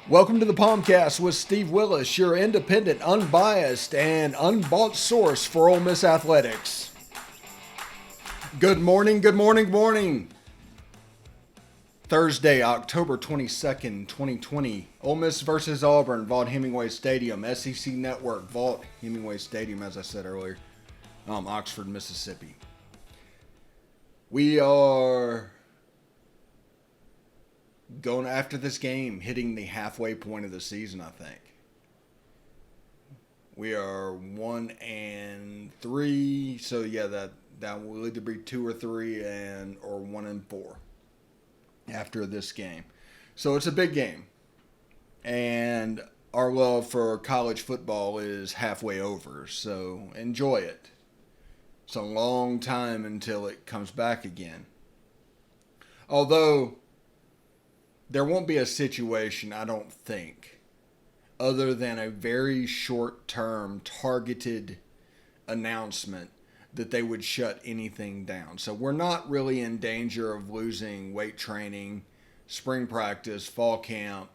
Welcome to the Palmcast with Steve Willis, your independent, unbiased, and unbought source for Ole Miss athletics. Good morning, good morning, good morning. Thursday, October 22nd, 2020. Ole Miss versus Auburn, Vaught Hemingway Stadium, SEC Network, Vaught Hemingway Stadium, as I said earlier, Oxford, Mississippi. We are going after this game, hitting the halfway point of the season, I think. We are 1-3, so yeah, that will either be 2 or 3 or 1-4 after this game. So it's a big game, and our love for college football is halfway over. So enjoy it. It's a long time until it comes back again. Although there won't be a situation, I don't think, other than a very short-term targeted announcement that they would shut anything down. So we're not really in danger of losing weight training, spring practice, fall camp.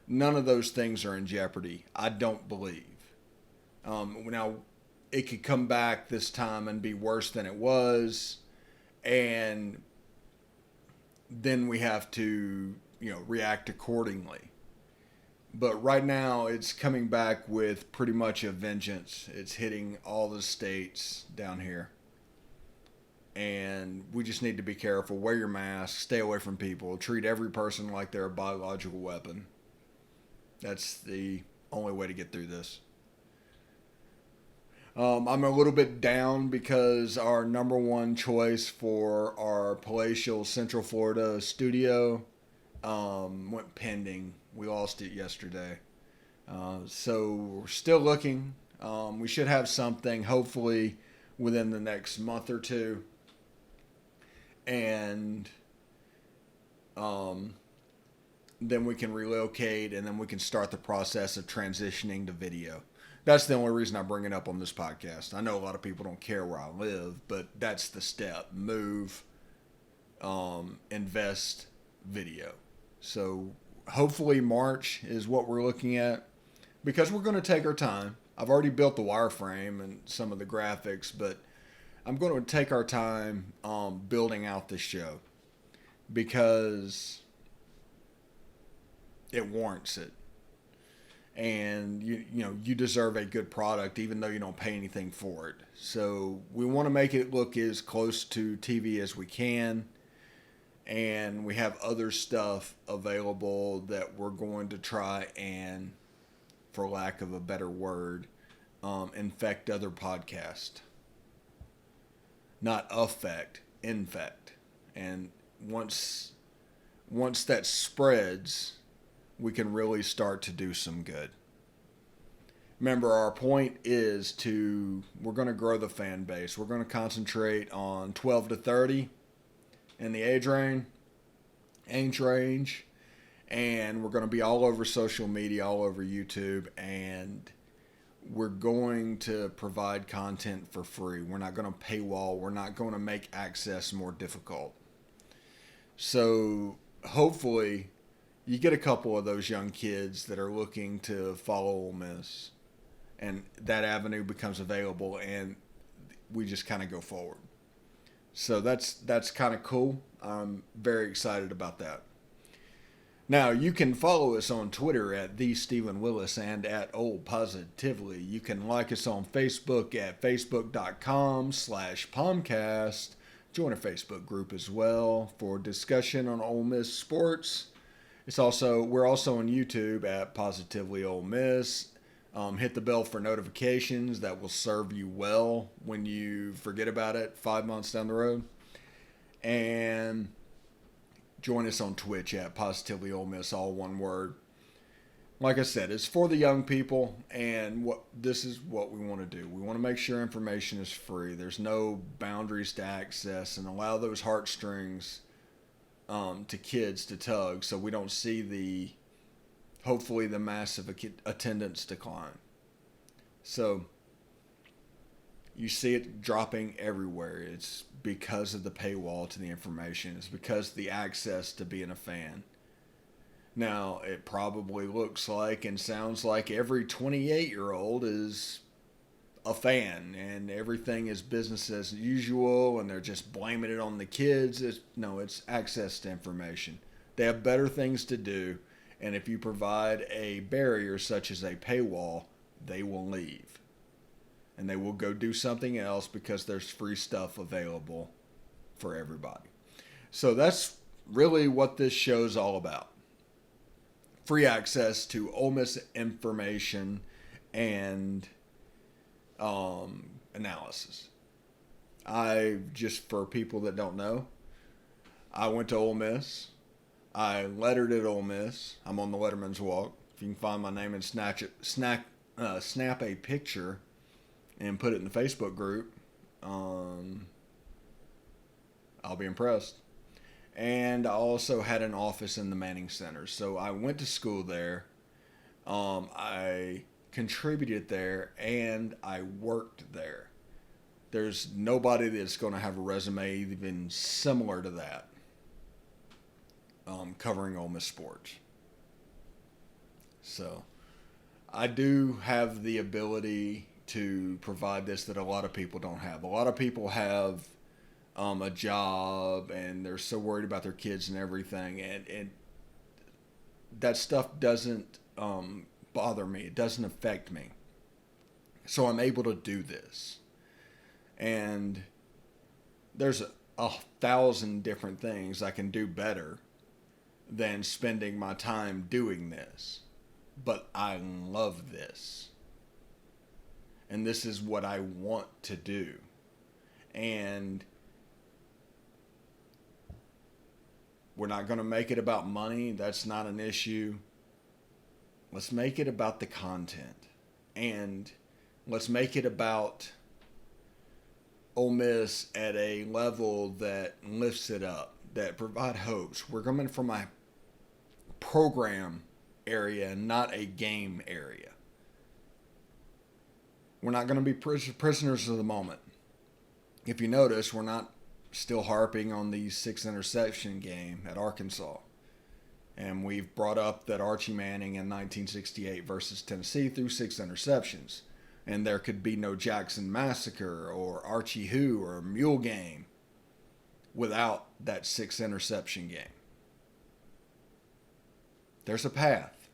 None of those things are in jeopardy, I don't believe. Now, it could come back this time and be worse than it was, and then we have to react accordingly. But right now, it's coming back with pretty much a vengeance. It's hitting all the states down here. And we just need to be careful. Wear your mask. Stay away from people. Treat every person like they're a biological weapon. That's the only way to get through this. I'm a little bit down because our number one choice for our palatial Central Florida studio went pending. We lost it yesterday. So we're still looking. We should have something hopefully within the next month or two. And then we can relocate, and then we can start the process of transitioning to video. That's the only reason I bring it up on this podcast. I know a lot of people don't care where I live, but that's the step. Move, invest, video. So hopefully March is what we're looking at, because we're going to take our time. I've already built the wireframe and some of the graphics, but I'm going to take our time building out this show because it warrants it. And you deserve a good product even though you don't pay anything for it. So we want to make it look as close to TV as we can. And we have other stuff available that we're going to try and, for lack of a better word, infect other podcasts. Not affect, infect. And once that spreads, we can really start to do some good. Remember, our point is we're going to grow the fan base. We're going to concentrate on 12 to 30 in the age range, and we're going to be all over social media, all over YouTube, and we're going to provide content for free. We're not going to paywall. We're not going to make access more difficult. So hopefully you get a couple of those young kids that are looking to follow Ole Miss, and that avenue becomes available, and we just kind of go forward. So that's kind of cool. I'm very excited about that. Now, you can follow us on Twitter at @TheStephenWillis and at Ole Positively. You can like us on Facebook at facebook.com/Palmcast. Join our Facebook group as well for discussion on Ole Miss sports. We're also on YouTube at Positively Ole Miss. Hit the bell for notifications. That will serve you well when you forget about it 5 months down the road. And join us on Twitch at Positively Ole Miss, all one word. Like I said, it's for the young people, and this is what we want to do. We want to make sure information is free. There's no boundaries to access, and allow those heartstrings to kids to tug, so we don't see hopefully the massive attendance decline. So you see it dropping everywhere. It's because of the paywall to the information. It's because of the access to being a fan. Now, it probably looks like and sounds like every 28-year-old is a fan and everything is business as usual and they're just blaming it on the kids. No, it's access to information. They have better things to do, and if you provide a barrier such as a paywall, they will leave. And they will go do something else because there's free stuff available for everybody. So that's really what this show's all about. Free access to Ole Miss information and analysis. For people that don't know, I went to Ole Miss. I lettered at Ole Miss. I'm on the Letterman's Walk. If you can find my name and snap a picture and put it in the Facebook group, I'll be impressed. And I also had an office in the Manning Center. So I went to school there. I contributed there and I worked there. There's nobody that's going to have a resume even similar to that covering Ole Miss sports. So I do have the ability to provide this that a lot of people don't have. A lot of people have a job and they're so worried about their kids and everything, and that stuff doesn't bother me. It doesn't affect me. So I'm able to do this. And there's 1,000 different things I can do better than spending my time doing this. But I love this. And this is what I want to do. And we're not going to make it about money. That's not an issue. Let's make it about the content. And let's make it about Ole Miss at a level that lifts it up, that provide hopes. We're coming from a program area, not a game area. We're not going to be prisoners of the moment. If you notice, we're not still harping on the 6 interception game at Arkansas. And we've brought up that Archie Manning in 1968 versus Tennessee threw 6 interceptions. And there could be no Jackson Massacre or Archie Who or Mule Game without that 6 interception game. There's a path.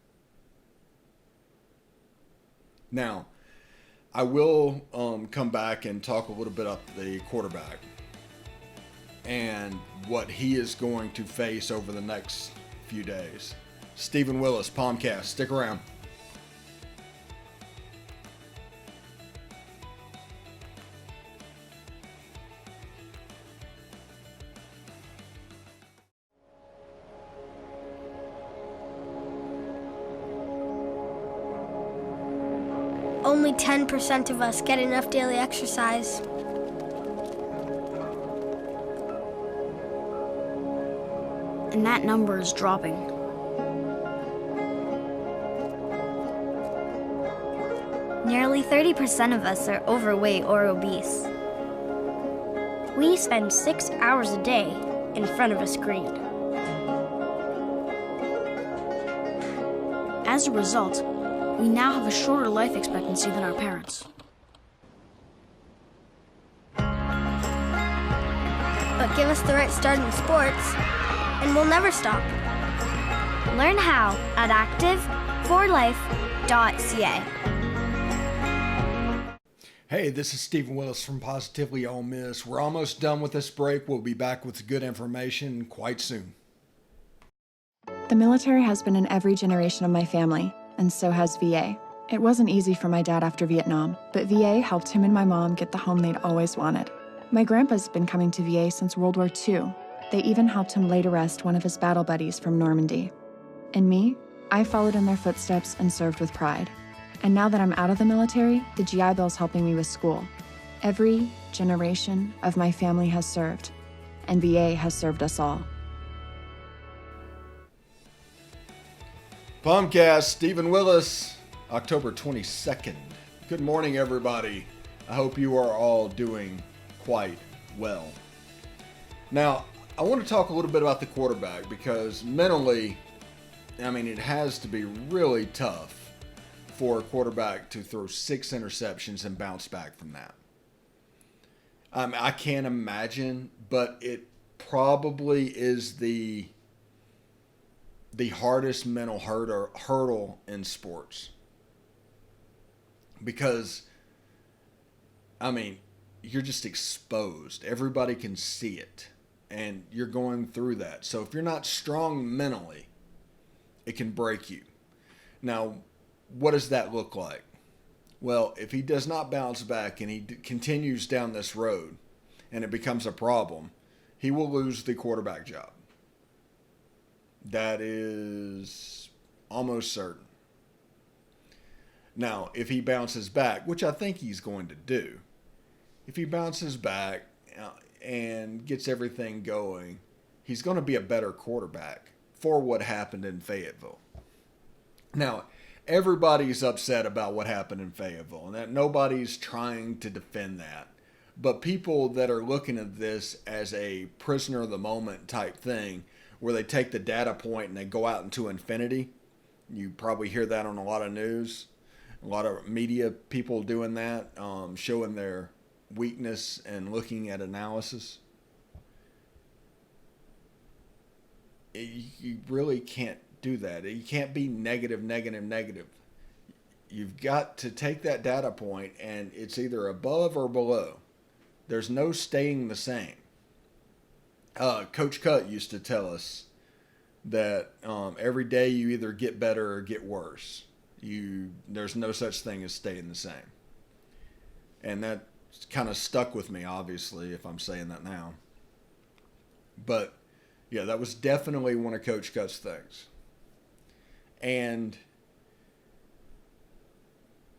Now, I will come back and talk a little bit about the quarterback and what he is going to face over the next few days. Stephen Willis, Palmcast. Stick around. Only 10% of us get enough daily exercise. And that number is dropping. Nearly 30% of us are overweight or obese. We spend 6 hours a day in front of a screen. As a result, we now have a shorter life expectancy than our parents. But give us the right start in sports, and we'll never stop. Learn how at active4life.ca. Hey, this is Stephen Willis from Positively Ole Miss. We're almost done with this break. We'll be back with good information quite soon. The military has been in every generation of my family, and so has VA. It wasn't easy for my dad after Vietnam, but VA helped him and my mom get the home they'd always wanted. My grandpa's been coming to VA since World War II. They even helped him lay to rest one of his battle buddies from Normandy. And me, I followed in their footsteps and served with pride. And now that I'm out of the military, the GI Bill's helping me with school. Every generation of my family has served, and VA has served us all. Palmcast, Stephen Willis, October 22nd. Good morning, everybody. I hope you are all doing quite well. Now, I want to talk a little bit about the quarterback because mentally, I mean, it has to be really tough for a quarterback to throw 6 interceptions and bounce back from that. I can't imagine, but it probably is the hardest mental hurdle in sports. Because, I mean, you're just exposed. Everybody can see it. And you're going through that. So if you're not strong mentally, it can break you. Now, what does that look like? Well, if he does not bounce back and he continues down this road and it becomes a problem, he will lose the quarterback job. That is almost certain. Now, if he bounces back, which I think he's going to do, if he bounces back and gets everything going, he's going to be a better quarterback for what happened in Fayetteville. Now, everybody's upset about what happened in Fayetteville, and that nobody's trying to defend that. But people that are looking at this as a prisoner of the moment type thing, where they take the data point and they go out into infinity, you probably hear that on a lot of news, a lot of media people doing that, showing their weakness and looking at analysis. You really can't do that. You can't be negative. You've got to take that data point and it's either above or below. There's no staying the same. Coach Cut used to tell us that every day you either get better or get worse. There's no such thing as staying the same. And that kind of stuck with me, obviously, if I'm saying that now. But, yeah, that was definitely one of Coach Cut's things. And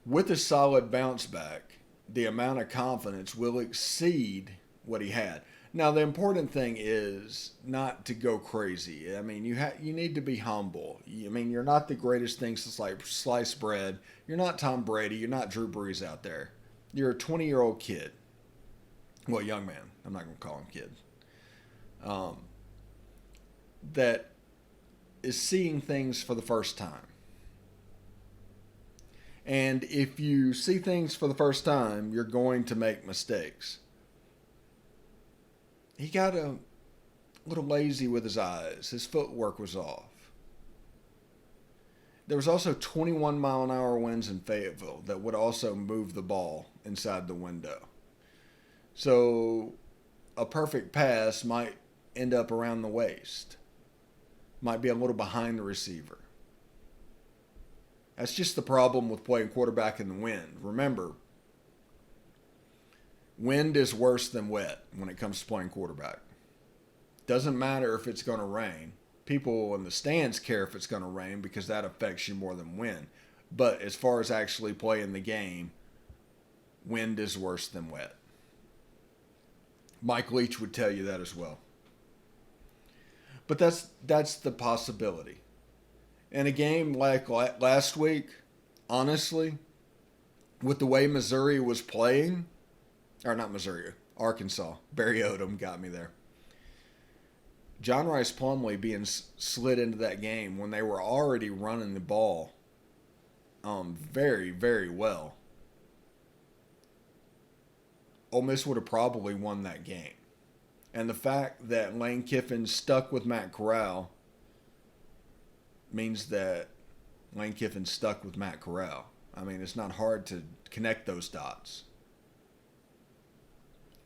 with a solid bounce back, the amount of confidence will exceed what he had. Now, the important thing is not to go crazy. I mean, you need to be humble. I mean, you're not the greatest thing since sliced bread. You're not Tom Brady. You're not Drew Brees out there. You're a 20-year-old kid. Well, young man. I'm not going to call him kid. That is seeing things for the first time. And if you see things for the first time, you're going to make mistakes. He got a little lazy with his eyes. His footwork was off. There was also 21-mile-an-hour winds in Fayetteville that would also move the ball inside the window. So a perfect pass might end up around the waist. Might be a little behind the receiver. That's just the problem with playing quarterback in the wind. Remember, wind is worse than wet when it comes to playing quarterback. Doesn't matter if it's going to rain. People in the stands care if it's going to rain because that affects you more than wind. But as far as actually playing the game, wind is worse than wet. Mike Leach would tell you that as well. But that's the possibility. In a game like last week, honestly, with the way Missouri was playing, or not Missouri, Arkansas, Barry Odom got me there. John Rice Plumlee being slid into that game when they were already running the ball very, very well. Ole Miss would have probably won that game. And the fact that Lane Kiffin stuck with Matt Corral means that Lane Kiffin stuck with Matt Corral. I mean, it's not hard to connect those dots.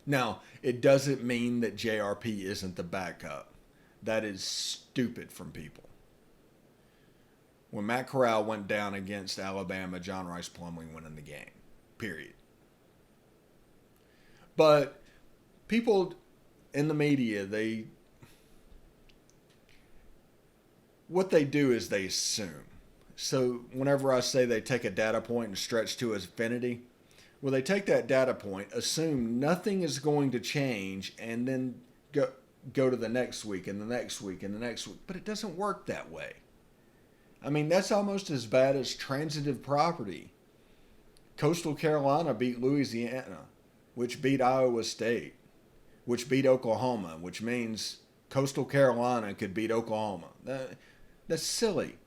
Now, it doesn't mean that JRP isn't the backup. That is stupid from people. When Matt Corral went down against Alabama, John Rice Plumlee went in the game. Period. But people in the media, what they do is they assume. So whenever I say they take a data point and stretch to infinity, well, they take that data point, assume nothing is going to change, and then go to the next week and the next week and the next week. But it doesn't work that way. I mean, that's almost as bad as transitive property. Coastal Carolina beat Louisiana, which beat Iowa State, which beat Oklahoma, which means Coastal Carolina could beat Oklahoma. That's silly.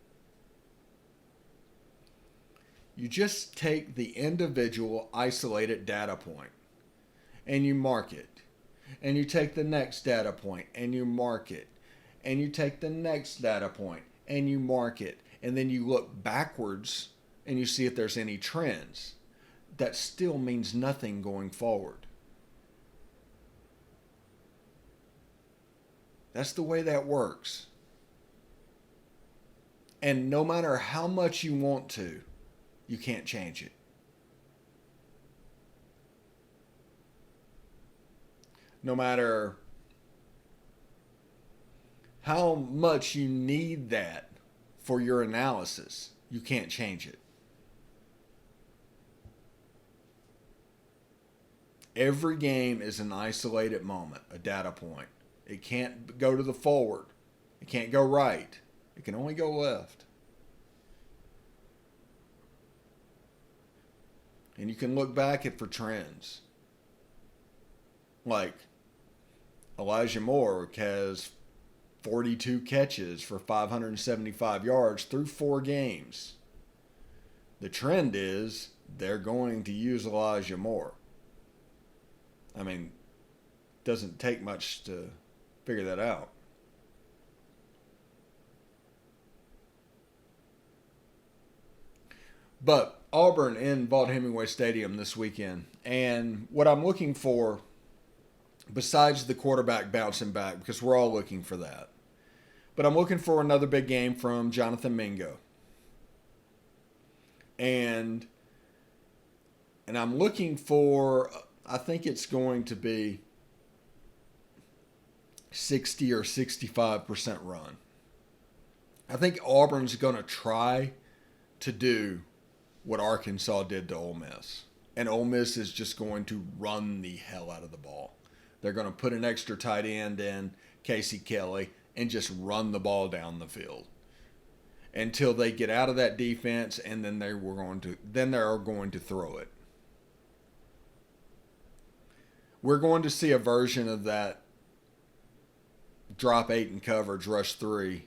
You just take the individual isolated data point and you mark it. And you take the next data point and you mark it. And you take the next data point and you mark it. And then you look backwards and you see if there's any trends. That still means nothing going forward. That's the way that works. And no matter how much you want to, you can't change it. No matter how much you need that for your analysis, you can't change it. Every game is an isolated moment, a data point. It can't go to the forward. It can't go right. It can only go left. And you can look back at for trends. Like Elijah Moore has 42 catches for 575 yards through 4 games. The trend is they're going to use Elijah Moore. I mean, it doesn't take much to figure that out. But Auburn in Vaught-Hemingway Stadium this weekend. And what I'm looking for, besides the quarterback bouncing back, because we're all looking for that, but I'm looking for another big game from Jonathan Mingo. And I'm looking for, I think it's going to be 60 or 65% run. I think Auburn's going to try to do what Arkansas did to Ole Miss. And Ole Miss is just going to run the hell out of the ball. They're going to put an extra tight end in, Casey Kelly, and just run the ball down the field until they get out of that defense, and then they're going to throw it. We're going to see a version of that drop 8 and coverage, rush 3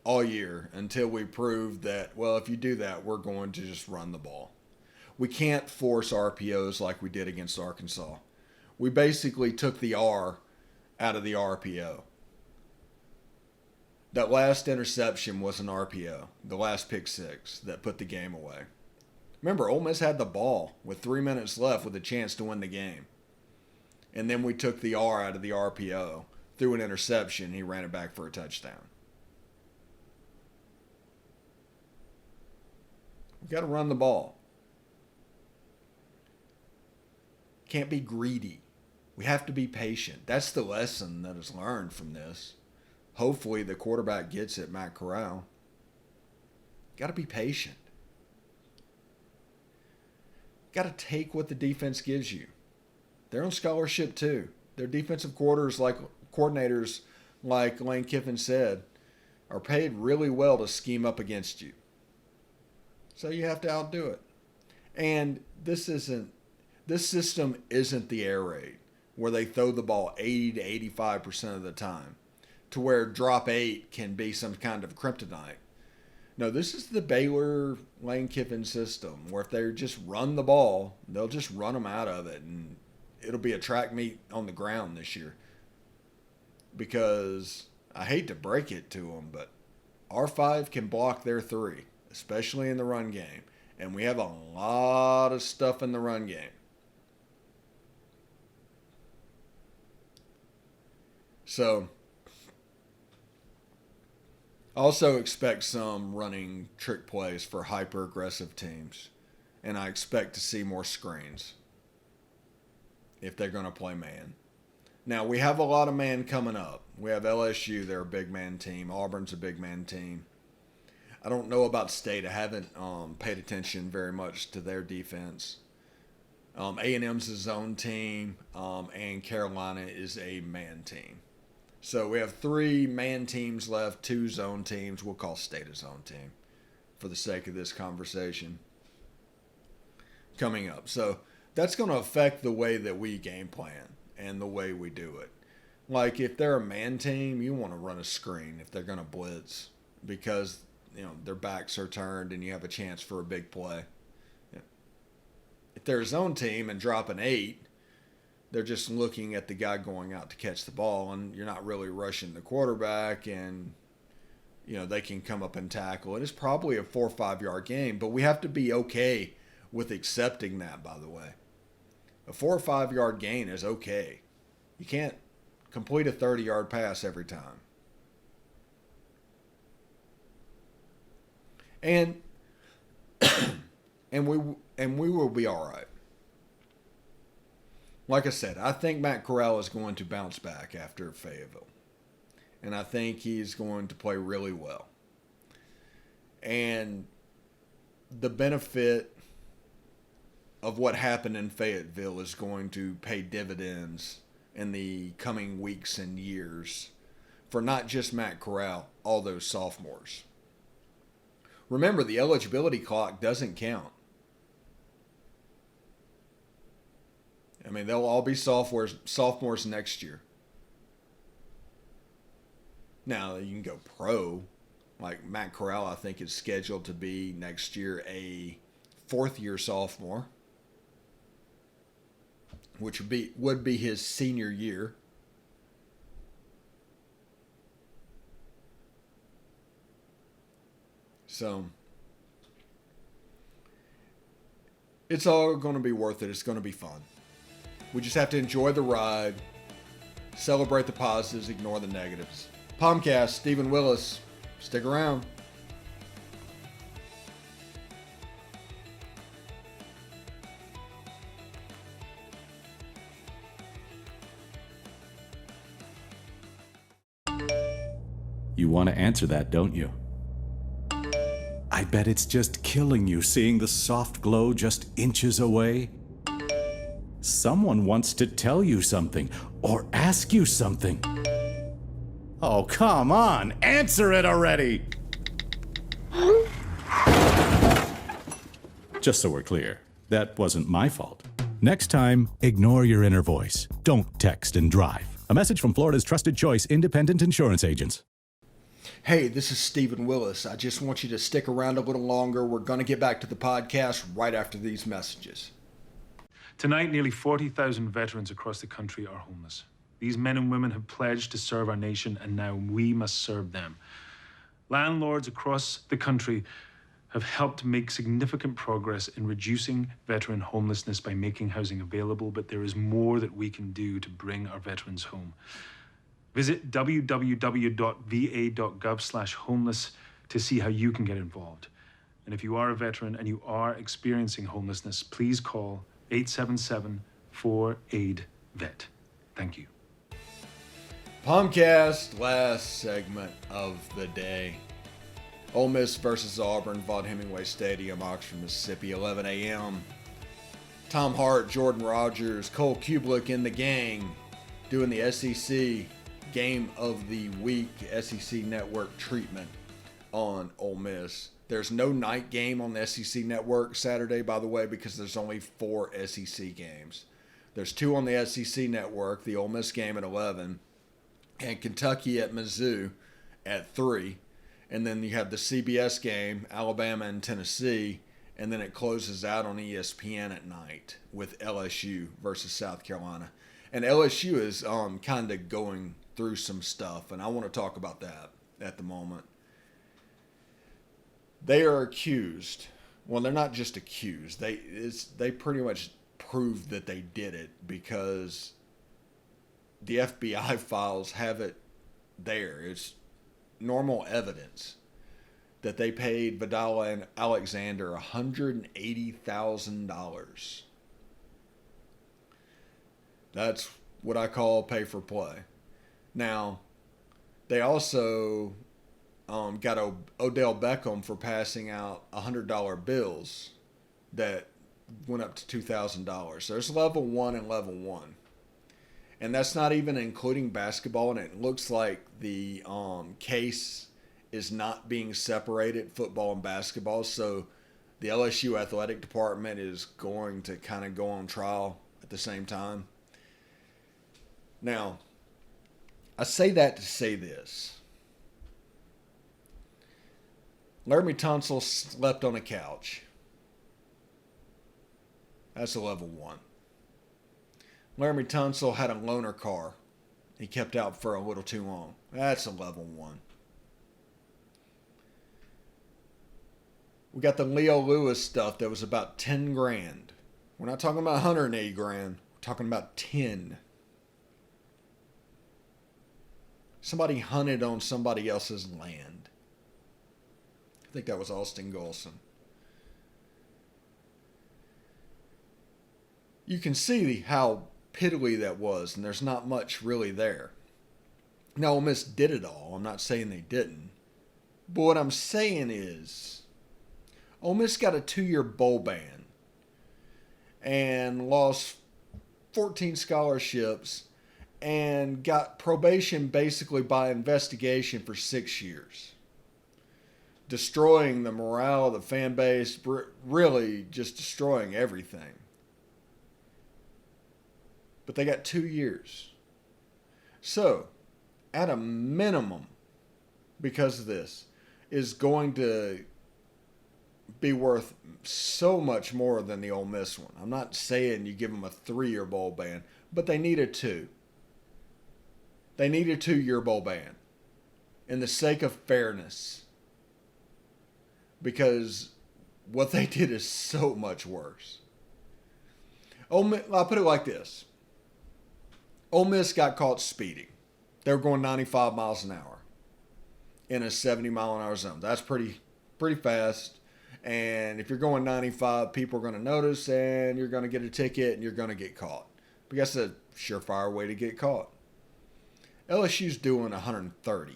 all year until we prove that, well, if you do that, we're going to just run the ball. We can't force RPOs like we did against Arkansas. We basically took the R out of the RPO. That last interception was an RPO, the last pick 6 that put the game away. Remember, Ole Miss had the ball with 3 minutes left with a chance to win the game. And then we took the R out of the RPO, threw an interception, he ran it back for a touchdown. We've got to run the ball. Can't be greedy. We have to be patient. That's the lesson that is learned from this. Hopefully the quarterback gets it, Matt Corral. Got to be patient. Got to take what the defense gives you. They're on scholarship too. Their defensive coordinators, like Lane Kiffin said, are paid really well to scheme up against you. So you have to outdo it. And this system isn't the air raid where they throw the ball 80 to 85% of the time to where drop 8 can be some kind of kryptonite. No, this is the Baylor Lane Kiffin system where if they just run the ball, they'll just run them out of it, and it'll be a track meet on the ground this year. Because I hate to break it to them, but R5 can block their 3, especially in the run game. And we have a lot of stuff in the run game. So, also expect some running trick plays for hyper-aggressive teams. And I expect to see more screens if they're going to play man. Now, we have a lot of man coming up. We have LSU, they're a big man team. Auburn's a big man team. I don't know about State. I haven't paid attention very much to their defense. A&M's a zone team, and Carolina is a man team. So we have 3 man teams left, 2 zone teams. We'll call State a zone team for the sake of this conversation coming up. So that's going to affect the way that we game plan and the way we do it. Like if they're a man team, you want to run a screen if they're going to blitz because their backs are turned and you have a chance for a big play. if they're a zone team and dropping 8, they're just looking at the guy going out to catch the ball, and you're not really rushing the quarterback, and they can come up and tackle. It is probably a 4 or 5 yard game, but we have to be okay with accepting that, by the way. A 4 or 5 yard gain is okay. You can't complete a 30-yard pass every time. And we will be all right. Like I said, I think Matt Corral is going to bounce back after Fayetteville. And I think he's going to play really well. And the benefit of what happened in Fayetteville is going to pay dividends in the coming weeks and years for not just Matt Corral, all those sophomores. Remember, the eligibility clock doesn't count. I mean, they'll all be sophomores next year. Now, you can go pro. Like Matt Corral, I think, is scheduled to be next year a 4th-year sophomore, which would be his senior year. So, it's all going to be worth it. It's going to be fun. We just have to enjoy the ride, celebrate the positives, ignore the negatives. Palmcast, Stephen Willis. Stick around. You want to answer that, don't you? I bet it's just killing you seeing the soft glow just inches away. Someone wants to tell you something or ask you something. Oh, come on, answer it already! Just so we're clear, that wasn't my fault. Next time, ignore your inner voice. Don't text and drive. A message from Florida's trusted choice independent insurance agents. Hey, this is Stephen Willis. I just want you to stick around a little longer. We're going to get back to the podcast right after these messages. Tonight, nearly 40,000 veterans across the country are homeless. These men and women have pledged to serve our nation, and now we must serve them. Landlords across the country have helped make significant progress in reducing veteran homelessness by making housing available, but there is more that we can do to bring our veterans home. Visit www.va.gov/homeless to see how you can get involved. And if you are a veteran and you are experiencing homelessness, please call 877-4AID-VET. Thank you. Palmcast, last segment of the day. Ole Miss versus Auburn, Vaught Hemingway Stadium, Oxford, Mississippi, 11 a.m. Tom Hart, Jordan Rogers, Cole Kublik in the gang doing the SEC Game of the Week, SEC Network treatment on Ole Miss. There's no night game on the SEC Network Saturday, by the way, because there's only 4 SEC games. There's 2 on the SEC Network, the Ole Miss game at 11, and Kentucky at Mizzou at 3. And then you have the CBS game, Alabama and Tennessee, and then it closes out on ESPN at night with LSU versus South Carolina. And LSU is kind of going through some stuff, and I want to talk about that at the moment. They are accused. Well, they're not just accused. They pretty much proved that they did it because the FBI files have it there. It's normal evidence that they paid Vidal and Alexander $180,000. That's what I call pay for play. Now, they also got Odell Beckham for passing out $100 bills that went up to $2,000. There's level 1 and level 1. And that's not even including basketball, and it looks like the case is not being separated, football and basketball. So the LSU athletic department is going to kind of go on trial at the same time. Now, I say that to say this. Laramie Tunsil slept on a couch. That's a level 1. Laramie Tunsil had a loaner car. He kept out for a little too long. That's a level 1. We got the Leo Lewis stuff that was about 10 grand. We're not talking about 180 grand. We're talking about 10. Somebody hunted on somebody else's land. I think that was Austin Golson. You can see how piddly that was, and there's not much really there. Now, Ole Miss did it all. I'm not saying they didn't. But what I'm saying is, Ole Miss got a 2-year bowl ban and lost 14 scholarships and got probation basically by investigation for 6 years. Destroying the morale of the fan base, really just destroying everything. But they got 2 years. So, at a minimum, because of this, is going to be worth so much more than the Ole Miss one. I'm not saying you give them a 3-year bowl ban, but they need a 2. They need a 2-year bowl ban. In the sake of fairness. Because what they did is so much worse. I'll put it like this. Ole Miss got caught speeding. They were going 95 miles an hour in a 70-mile-an-hour zone. That's pretty fast. And if you're going 95, people are going to notice, and you're going to get a ticket, and you're going to get caught. But that's a surefire way to get caught. LSU's doing 130.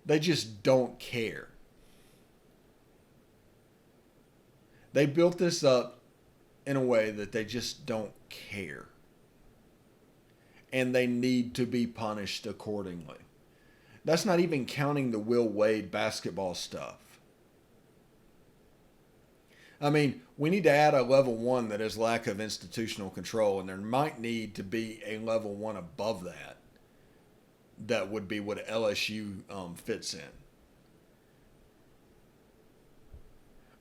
They just don't care. They built this up in a way that they just don't care. And they need to be punished accordingly. That's not even counting the Will Wade basketball stuff. I mean, we need to add a level 1 that has lack of institutional control, and there might need to be a level 1 above that. That would be what LSU fits in.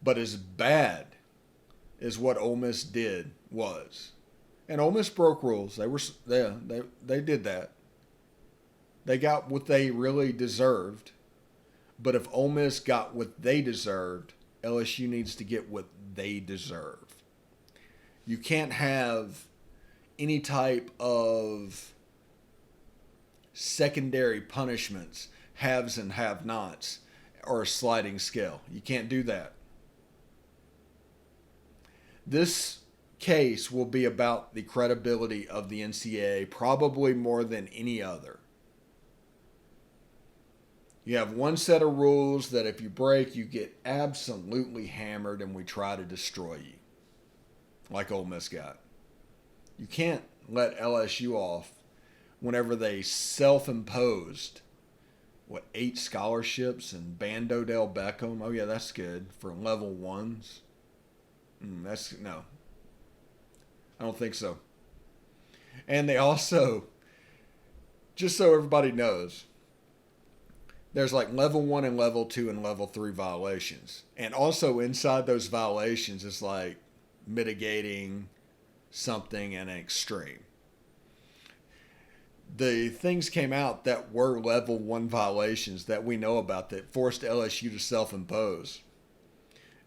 But as bad as what Ole Miss did was, and Ole Miss broke rules. They did that. They got what they really deserved. But if Ole Miss got what they deserved, LSU needs to get what they deserve. You can't have any type of secondary punishments, haves and have-nots, or a sliding scale. You can't do that. This case will be about the credibility of the NCAA, probably more than any other. You have one set of rules that if you break, you get absolutely hammered and we try to destroy you, like Ole Miss got. You can't let LSU off whenever they self-imposed, 8 scholarships and banned Odell Beckham. Oh, yeah, that's good for level 1s. No. I don't think so. And they also, just so everybody knows, there's like level 1 and level 2 and level 3 violations. And also inside those violations is like mitigating something in an extreme. The things came out that were level 1 violations that we know about that forced LSU to self-impose.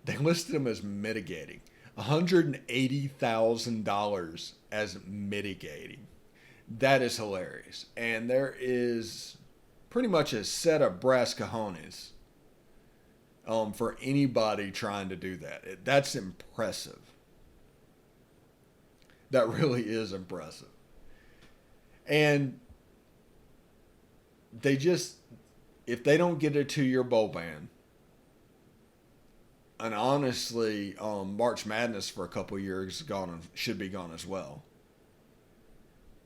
They listed them as mitigating. $180,000 as mitigating. That is hilarious. And there is pretty much a set of brass cojones for anybody trying to do that. That's impressive. That really is impressive. And they just, if they don't get a 2-year bowl ban, and honestly, March Madness for a couple of years should be gone as well.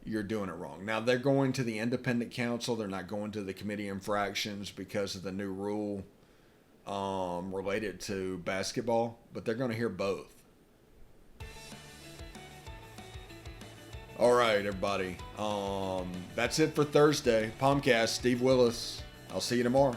You're doing it wrong. Now, they're going to the independent council. They're not going to the committee infractions because of the new rule related to basketball, but they're going to hear both. All right, everybody. That's it for Thursday. Palmcast, Steve Willis. I'll see you tomorrow.